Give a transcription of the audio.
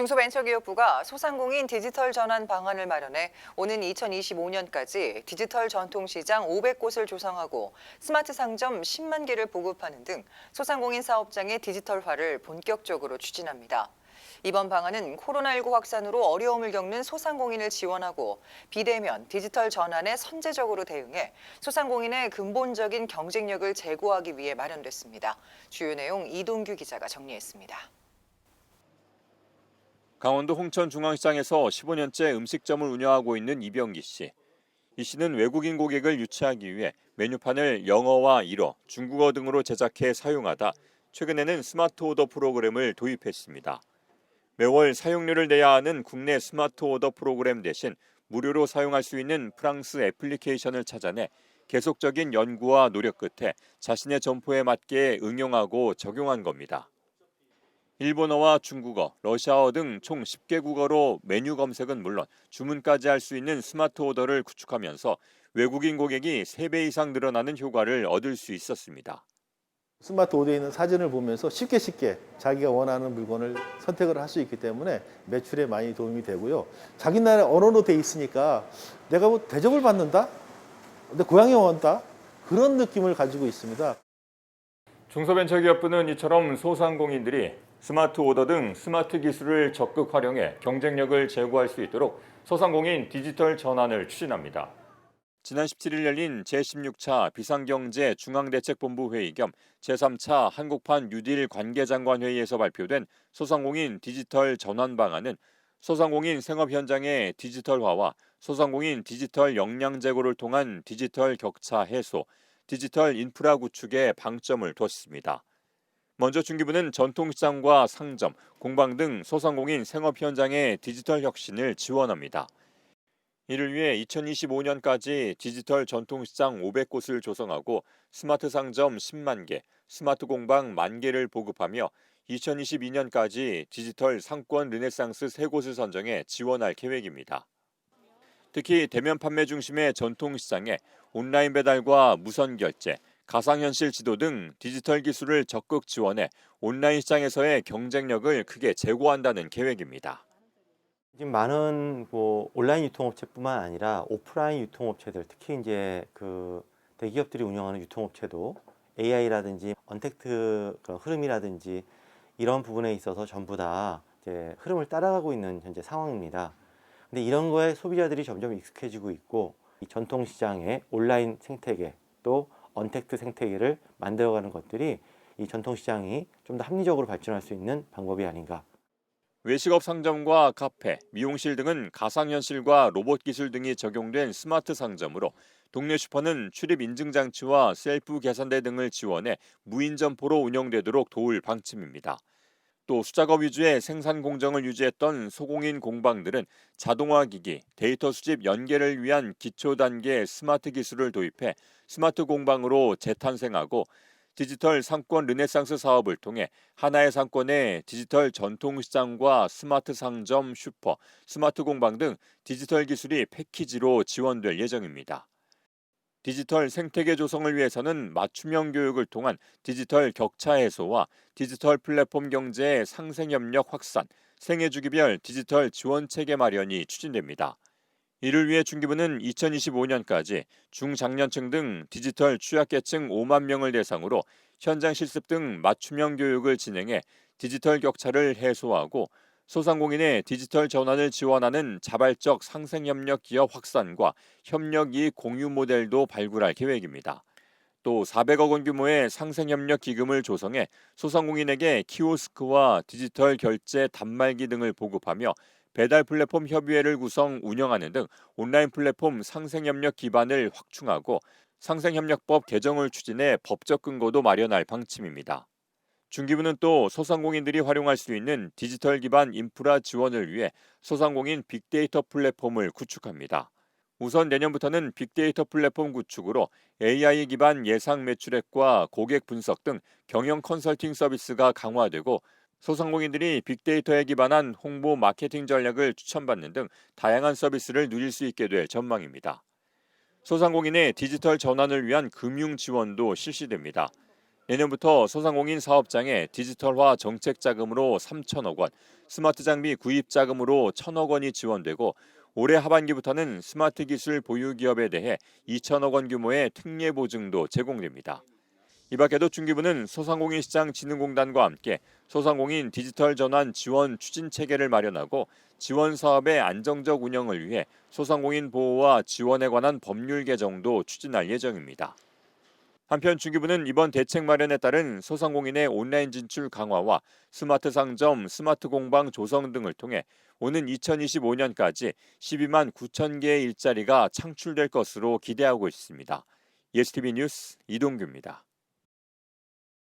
중소벤처기업부가 소상공인 디지털 전환 방안을 마련해 오는 2025년까지 디지털 전통시장 500곳을 조성하고 스마트 상점 10만 개를 보급하는 등 소상공인 사업장의 디지털화를 본격적으로 추진합니다. 이번 방안은 코로나19 확산으로 어려움을 겪는 소상공인을 지원하고 비대면 디지털 전환에 선제적으로 대응해 소상공인의 근본적인 경쟁력을 제고하기 위해 마련됐습니다. 주요 내용 이동규 기자가 정리했습니다. 강원도 홍천중앙시장에서 15년째 음식점을 운영하고 있는 이병기 씨. 이 씨는 외국인 고객을 유치하기 위해 메뉴판을 영어와 일어, 중국어 등으로 제작해 사용하다 최근에는 스마트 오더 프로그램을 도입했습니다. 매월 사용료를 내야 하는 국내 스마트 오더 프로그램 대신 무료로 사용할 수 있는 프랑스 애플리케이션을 찾아내 계속적인 연구와 노력 끝에 자신의 점포에 맞게 응용하고 적용한 겁니다. 일본어와 중국어, 러시아어 등 총 10개 국어로 메뉴 검색은 물론 주문까지 할 수 있는 스마트 오더를 구축하면서 외국인 고객이 3배 이상 늘어나는 효과를 얻을 수 있었습니다. 스마트 오더에 있는 사진을 보면서 쉽게 자기가 원하는 물건을 선택을 할 수 있기 때문에 매출에 많이 도움이 되고요. 자기 나라 언어로 돼 있으니까 내가 뭐 대접을 받는다? 내 고향에 온다? 그런 느낌을 가지고 있습니다. 중소벤처기업부는 이처럼 소상공인들이 스마트 오더 등 스마트 기술을 적극 활용해 경쟁력을 제고할 수 있도록 소상공인 디지털 전환을 추진합니다. 지난 17일 열린 제16차 비상경제 중앙대책본부 회의 겸 제3차 한국판 뉴딜 관계장관 회의에서 발표된 소상공인 디지털 전환 방안은 소상공인 생업 현장의 디지털화와 소상공인 디지털 역량 제고를 통한 디지털 격차 해소, 디지털 인프라 구축에 방점을 뒀습니다. 먼저 중기부는 전통시장과 상점, 공방 등 소상공인 생업 현장의 디지털 혁신을 지원합니다. 이를 위해 2025년까지 디지털 전통시장 500곳을 조성하고 스마트 상점 10만 개, 스마트 공방 1만 개를 보급하며 2022년까지 디지털 상권 르네상스 3곳을 선정해 지원할 계획입니다. 특히 대면 판매 중심의 전통시장에 온라인 배달과 무선 결제, 가상현실 지도 등 디지털 기술을 적극 지원해 온라인 시장에서의 경쟁력을 크게 제고한다는 계획입니다. 지금 많은 온라인 유통업체뿐만 아니라 오프라인 유통업체들, 특히 이제 대기업들이 운영하는 유통업체도 AI라든지 언택트 흐름이라든지 이런 부분에 있어서 전부 다 이제 흐름을 따라가고 있는 현재 상황입니다. 근데 이런 거에 소비자들이 점점 익숙해지고 있고 이 전통시장의 온라인 생태계 또 언택트 생태계를 만들어가는 것들이 이 전통시장이 좀 더 합리적으로 발전할 수 있는 방법이 아닌가. 외식업 상점과 카페, 미용실 등은 가상현실과 로봇 기술 등이 적용된 스마트 상점으로 동네 슈퍼는 출입 인증 장치와 셀프 계산대 등을 지원해 무인 점포로 운영되도록 도울 방침입니다. 또 수작업 위주의 생산 공정을 유지했던 소공인 공방들은 자동화 기기, 데이터 수집 연계를 위한 기초 단계 스마트 기술을 도입해 스마트 공방으로 재탄생하고 디지털 상권 르네상스 사업을 통해 하나의 상권의 디지털 전통시장과 스마트 상점, 슈퍼, 스마트 공방 등 디지털 기술이 패키지로 지원될 예정입니다. 디지털 생태계 조성을 위해서는 맞춤형 교육을 통한 디지털 격차 해소와 디지털 플랫폼 경제의 상생 협력 확산, 생애주기별 디지털 지원 체계 마련이 추진됩니다. 이를 위해 중기부는 2025년까지 중장년층 등 디지털 취약계층 5만 명을 대상으로 현장 실습 등 맞춤형 교육을 진행해 디지털 격차를 해소하고 소상공인의 디지털 전환을 지원하는 자발적 상생협력 기업 확산과 협력이익 공유 모델도 발굴할 계획입니다. 또 400억 원 규모의 상생협력 기금을 조성해 소상공인에게 키오스크와 디지털 결제 단말기 등을 보급하며 배달 플랫폼 협의회를 구성 운영하는 등 온라인 플랫폼 상생협력 기반을 확충하고 상생협력법 개정을 추진해 법적 근거도 마련할 방침입니다. 중기부는 또 소상공인들이 활용할 수 있는 디지털 기반 인프라 지원을 위해 소상공인 빅데이터 플랫폼을 구축합니다. 우선 내년부터는 빅데이터 플랫폼 구축으로 AI 기반 예상 매출액과 고객 분석 등 경영 컨설팅 서비스가 강화되고 소상공인들이 빅데이터에 기반한 홍보 마케팅 전략을 추천받는 등 다양한 서비스를 누릴 수 있게 될 전망입니다. 소상공인의 디지털 전환을 위한 금융 지원도 실시됩니다. 내년부터 소상공인 사업장에 디지털화 정책 자금으로 3천억 원, 스마트 장비 구입 자금으로 1,000억 원이 지원되고 올해 하반기부터는 스마트 기술 보유 기업에 대해 2천억 원 규모의 특례 보증도 제공됩니다. 이 밖에도 중기부는 소상공인시장진흥공단과 함께 소상공인 디지털 전환 지원 추진 체계를 마련하고 지원 사업의 안정적 운영을 위해 소상공인 보호와 지원에 관한 법률 개정도 추진할 예정입니다. 한편 중기부는 이번 대책 마련에 따른 소상공인의 온라인 진출 강화와 스마트 상점, 스마트 공방 조성 등을 통해 오는 2025년까지 12만 9천 개의 일자리가 창출될 것으로 기대하고 있습니다. ESTV 뉴스 이동규입니다.